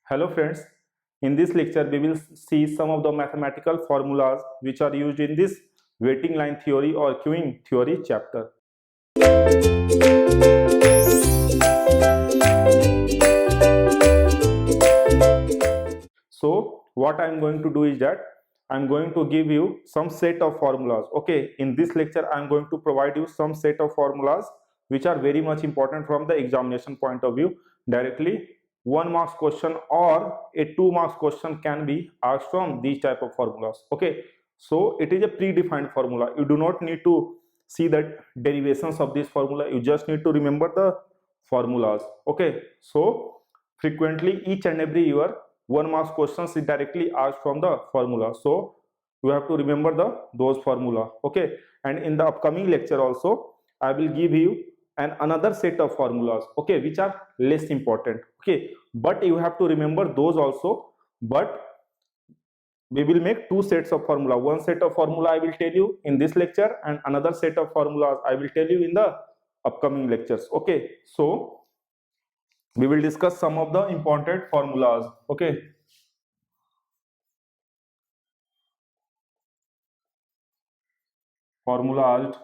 Hello friends, in this lecture we will see some of the mathematical formulas which are used in this waiting line theory or queuing theory chapter. So what I am going to do is that I am going to give you some set of formulas. Okay, in this lecture I am going to provide you some set of formulas which are very much important from the examination point of view. Directly 1 marks question or a 2 marks question can be asked from these type of formulas. Okay, so it is a predefined formula. You do not need to see the derivations of this formula. You just need to remember the formulas. Okay, so frequently each and every year 1 marks questions is directly asked from the formula, so you have to remember those formula. Okay, and in the upcoming lecture also I will give you another set of formulas, okay, which are less important. Okay, but you have to remember those also, but we will make two sets of formula. One set of formula I will tell you in this lecture and another set of formulas I will tell you in the upcoming lectures. Okay, so we will discuss some of the important formulas. Okay, formulas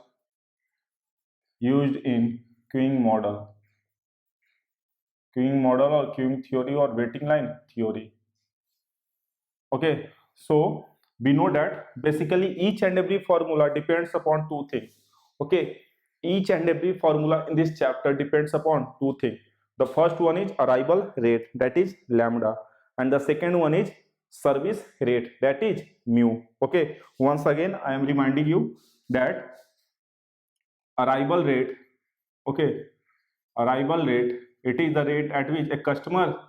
used in queuing model or queuing theory or waiting line theory. Okay, so we know that basically each and every formula depends upon two things. Okay, each and every formula in this chapter depends upon two things. The first one is arrival rate, that is lambda, and the second one is service rate, that is mu. Okay, once again I am reminding you that arrival rate, okay, arrival rate, it is the rate at which a customer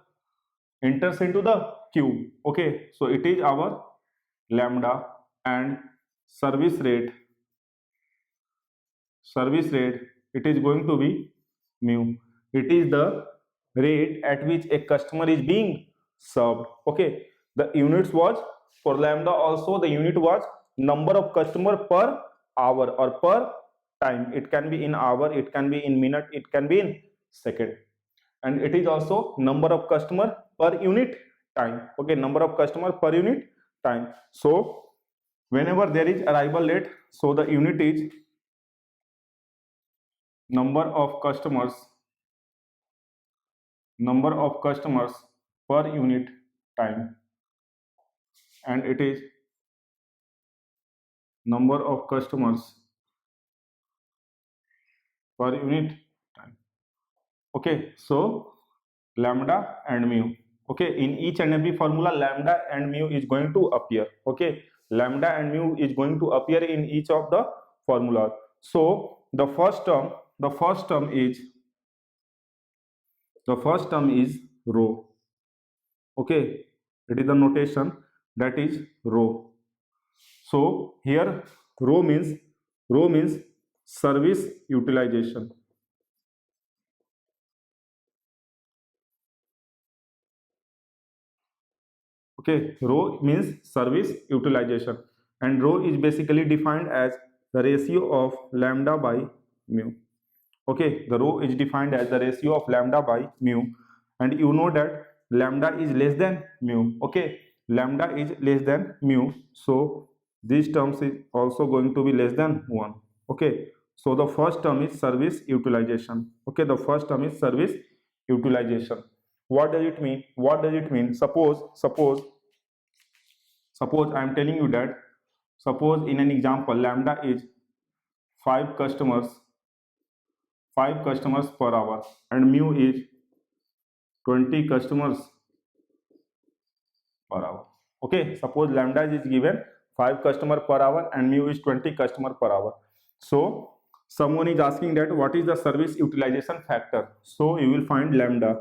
enters into the queue. Okay, so it is our lambda, and service rate, it is going to be mu. It is the rate at which a customer is being served. Okay, the units was for lambda also, the unit was number of customer per hour or per time. It can be in hour, it can be in minute, it can be in second, and it is also number of customer per unit time. Okay, number of customer per unit time. So whenever there is arrival rate, so the unit is number of customers per unit time, and it is number of customers per unit time. Okay, so lambda and mu. Okay, in each and every formula lambda and mu is going to appear. Okay, lambda and mu is going to appear in each of the formulas. So the first term is rho. Okay, it is the notation, that is rho. So here rho means service utilization. Okay, rho means service utilization, and rho is basically defined as the ratio of lambda by mu. Okay, the rho is defined as the ratio of lambda by mu, and you know that lambda is less than mu. Okay, lambda is less than mu, so these terms is also going to be less than 1. Okay, so the first term is service utilization. Okay, the first term is service utilization. What does it mean? Suppose I am telling you that, suppose in an example lambda is 5 customers per hour and mu is 20 customers per hour. Okay, suppose lambda is given 5 customer per hour and mu is 20 customer per hour. So someone is asking that what is the service utilization factor. So you will find lambda,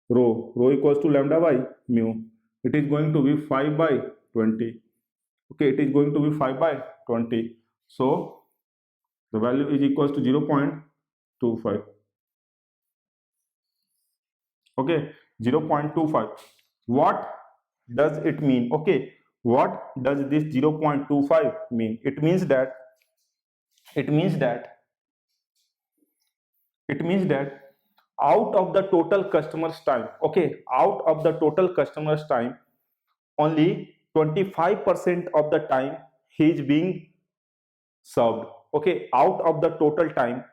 rho equals to lambda by mu. It is going to be 5 by 20. Okay, it is going to be 5 by 20. So the value is equals to 0.25. Okay, 0.25. What does it mean? Okay, what does this 0.25 mean? It means that out of the total customers time, okay, out of the total customers time, only 25% of the time he is being served, okay, out of the total time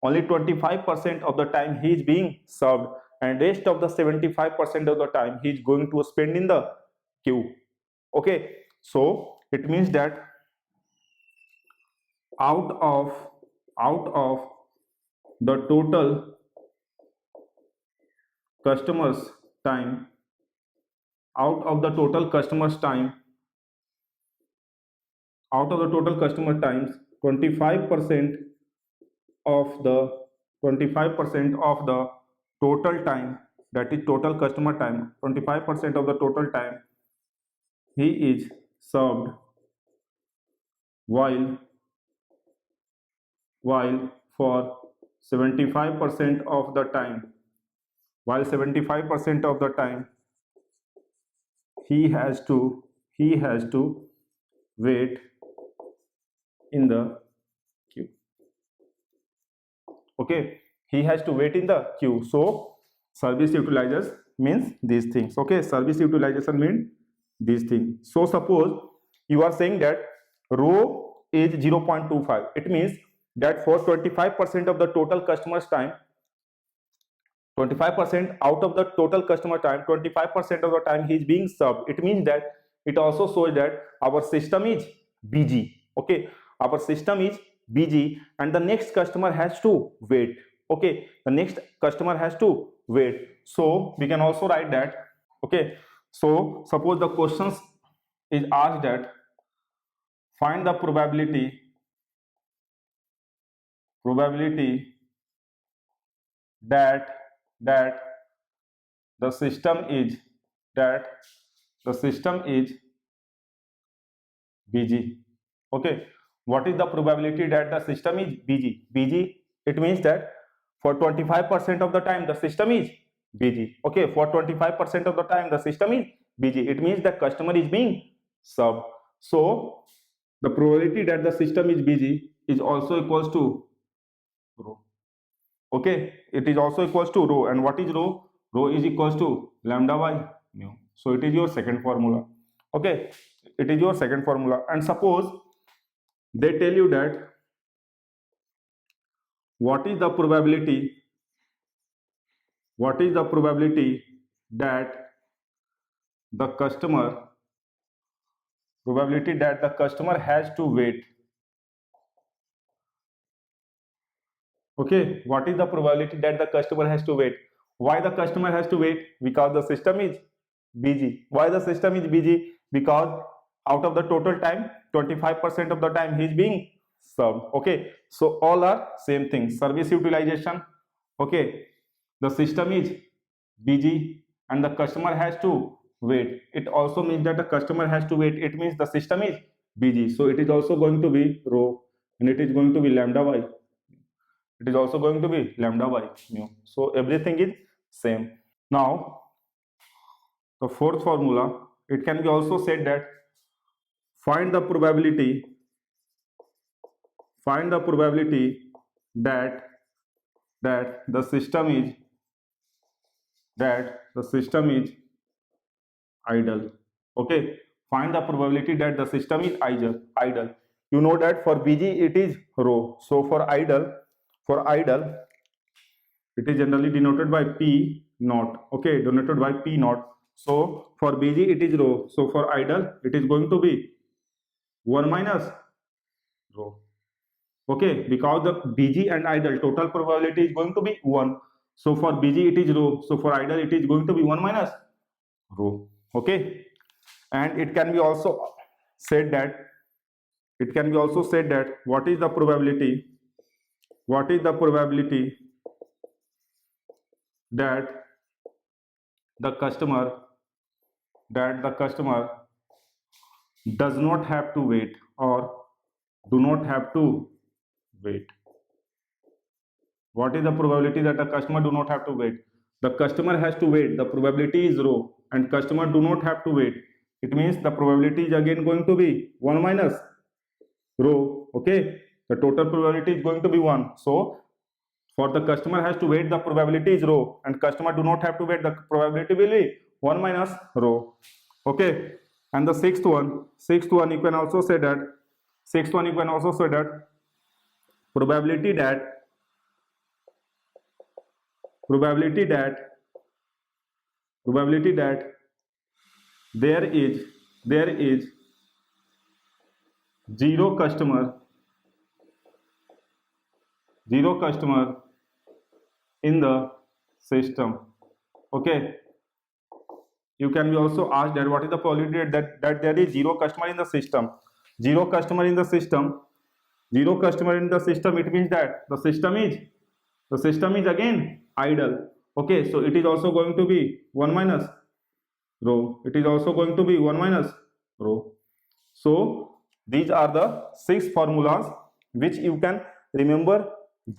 only 25% of the time he is being served, and rest of the 75% of the time he is going to spend in the queue, okay. So it means that out of the total customers time, out of the total customers time, out of the total customer times, 25% of the 25% of the total time, that is total customer time, 25% of the total time he is served, while for 75% of the time, while 75% of the time he has to wait in the queue, okay, he has to wait in the queue. So service utilizers means these things, okay, service utilization means these things. So suppose you are saying that rho is 0.25, it means that for 25% of the total customers time, 25% out of the total customer time, 25% of the time he is being served. It means that it also shows that our system is busy, okay, our system is busy, and the next customer has to wait, okay, the next customer has to wait. So we can also write that, okay. So suppose the questions is asked that find the probability that the system is busy, okay. What is the probability that the system is busy? Busy, it means that for 25% of the time the system is busy, okay, for 25% of the time the system is busy, it means the customer is being served. So the probability that the system is busy is also equals to rho, okay, it is also equals to rho. And what is rho? Rho is equals to lambda by mu. So it is your second formula, okay, it is your second formula. And suppose they tell you that what is the probability that the customer has to wait, okay, what is the probability that the customer has to wait? Why the customer has to wait? Because the system is busy. Why the system is busy? Because out of the total time, 25% of the time he is being served, okay. So all are same thing. Service utilization, okay, the system is busy and the customer has to wait. It also means that the customer has to wait, it means the system is busy. So it is also going to be rho, and it is going to be lambda by, it is also going to be lambda by mu. So everything is same. Now the fourth formula, it can be also said that find the probability that the system is idle, okay. Find the probability that the system is idle. You know that for busy it is rho. So for idle it is generally denoted by P naught, okay, denoted by P naught. So for busy it is rho. So for idle it is going to be 1 minus rho, okay, because the busy and idle total probability is going to be 1. So for busy it is rho. So for idle it is going to be 1 minus rho, okay. And it can be also said that what is the probability that the customer does not have to wait or do not have to wait. What is the probability that the customer do not have to wait? The customer has to wait, the probability is rho, and customer do not have to wait, it means the probability is again going to be 1 minus rho, okay, the total probability is going to be 1. So For the customer has to wait, the probability is rho, and customer do not have to wait, the probability will be 1 minus rho. Okay, and the sixth one you can also say that probability that there is zero customer in the system. Okay, you can be also asked that what is the probability that there is zero customer in the system. Zero customer in the system, it means that the system is again idle. Okay, so it is also going to be 1 minus rho. So these are the 6 formulas which you can remember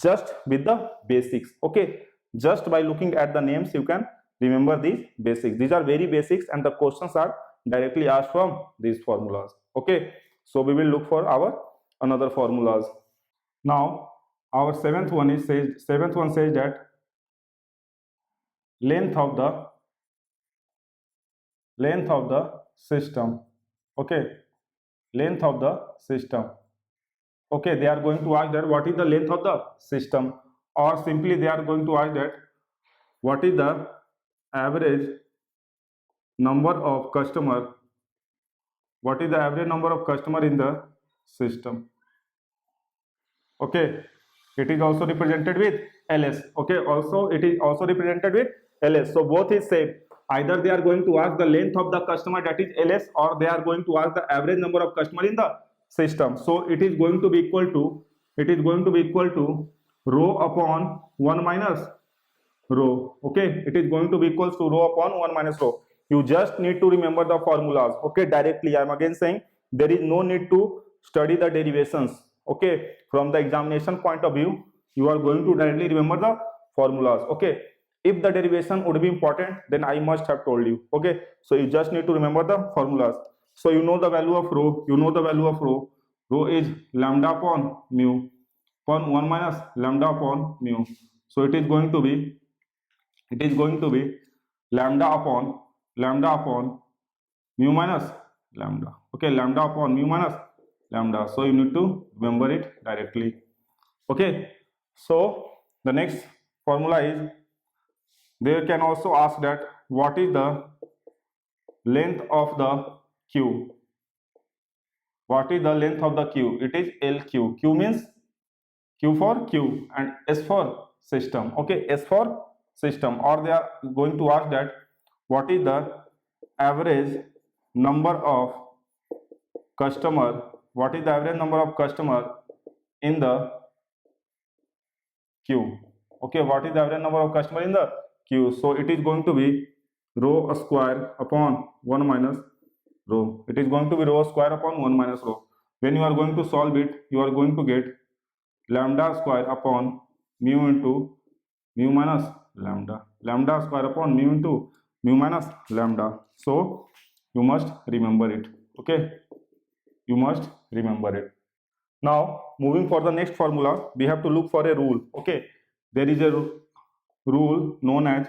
just with the basics. Okay, just by looking at the names you can remember these basics. These are very basics and the questions are directly asked from these formulas. Okay, so we will look for our another formulas. Now our seventh one says that length of the system. Okay, length of the system. Okay, they are going to ask that what is the length of the system, or simply they are going to ask that what is the average number of customer in the system. Okay, it is also represented with ls. Okay, also it is also represented with ls. So both is same. Either they are going to ask the length of the customer, that is ls, or they are going to ask the average number of customer in the system. So it is going to be equal to rho upon 1 minus rho. Okay, it is going to be equal to rho upon 1 minus rho. You just need to remember the formulas. Okay, directly I am again saying there is no need to study the derivations. Okay, from the examination point of view you are going to directly remember the formulas. Okay, if the derivation would be important then I must have told you. Okay, so you just need to remember the formulas. So you know the value of rho, rho is lambda upon mu upon 1 minus lambda upon mu. So it is going to be lambda upon mu minus lambda. Okay, lambda upon mu minus lambda. So you need to remember it directly. Okay, so the next formula is, they can also ask that what is the length of the queue. It is LQ. Q means Q for queue and S for system. Okay, S for system. Or they are going to ask that what is the average number of customer in the queue. Okay, what is the average number of customer in the queue? So it is going to be rho square upon 1 minus rho. It is going to be rho square upon 1 minus rho. When you are going to solve it, you are going to get lambda square upon mu into mu minus lambda. Lambda square upon mu into mu minus lambda. So you must remember it. Okay, you must remember it. Now moving for the next formula, we have to look for a rule. Okay, there is a rule known as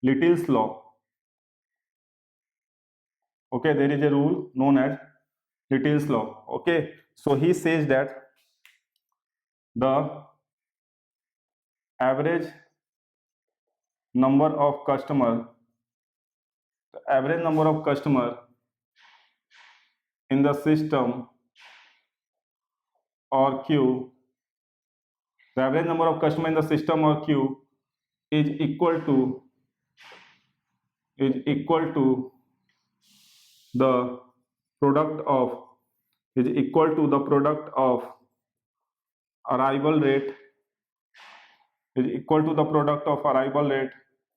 Little's law. Okay, there is a rule known as Little's law. Okay, so he says that the average number of customer in the system or queue, the average number of customer in the system or queue is equal to the product of arrival rate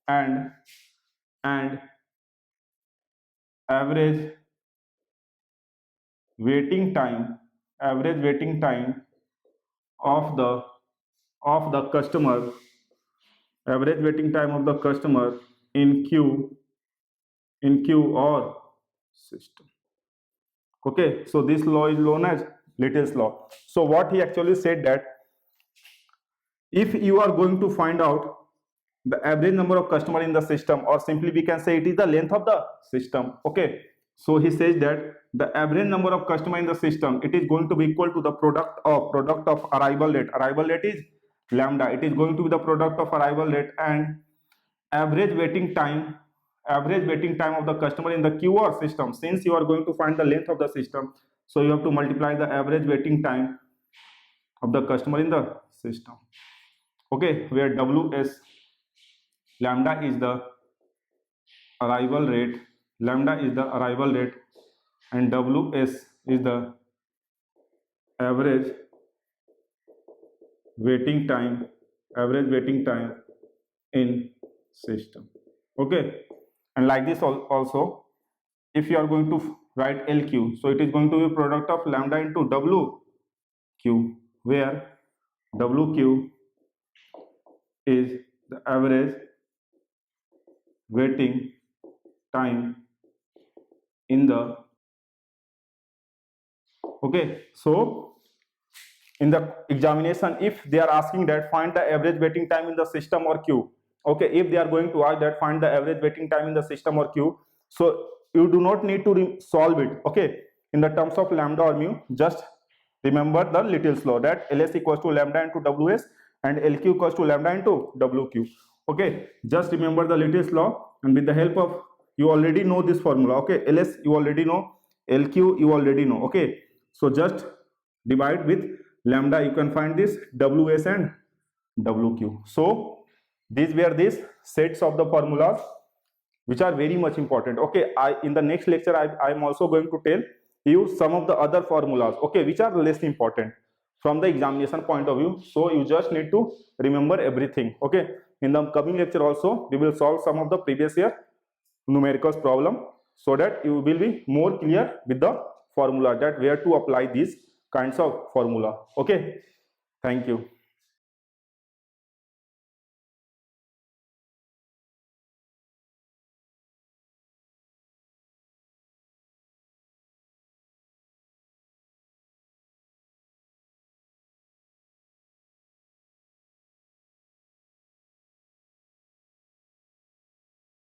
and average waiting time of the customer, in queue or system. Okay, so this law is known as Little's law. So what he actually said that if you are going to find out the average number of customer in the system, or simply we can say it is the length of the system. Okay, so he says that the average number of customer in the system, it is going to be equal to the product of arrival rate. Arrival rate is lambda. It is going to be the product of arrival rate and average waiting time of the customer in the queue or system. Since you are going to find the length of the system, so you have to multiply the average waiting time of the customer in the system. Okay, where ws, lambda is the arrival rate, and ws is the average waiting time in system. Okay, and like this also, if you are going to write LQ, so it is going to be product of lambda into WQ, where WQ is the average waiting time in the. Okay, so in the examination, if they are asking that find the average waiting time in the system or queue, okay, if they are going to ask that find the average waiting time in the system or queue, so you do not need to solve it, okay, in the terms of lambda or mu. Just remember the Little's law, that ls equals to lambda into ws and lq equals to lambda into wq. Okay, just remember the Little's law, and with the help of, you already know this formula. Okay, ls you already know, lq you already know. Okay, so just divide with lambda, you can find this ws and wq. So these were these sets of the formulas which are very much important. Okay, in the next lecture I am also going to tell you some of the other formulas, okay, which are less important from the examination point of view. So you just need to remember everything. Okay, in the coming lecture also we will solve some of the previous year numericals problem, so that you will be more clear with the formula, that where to apply these kinds of formula. Okay, thank you.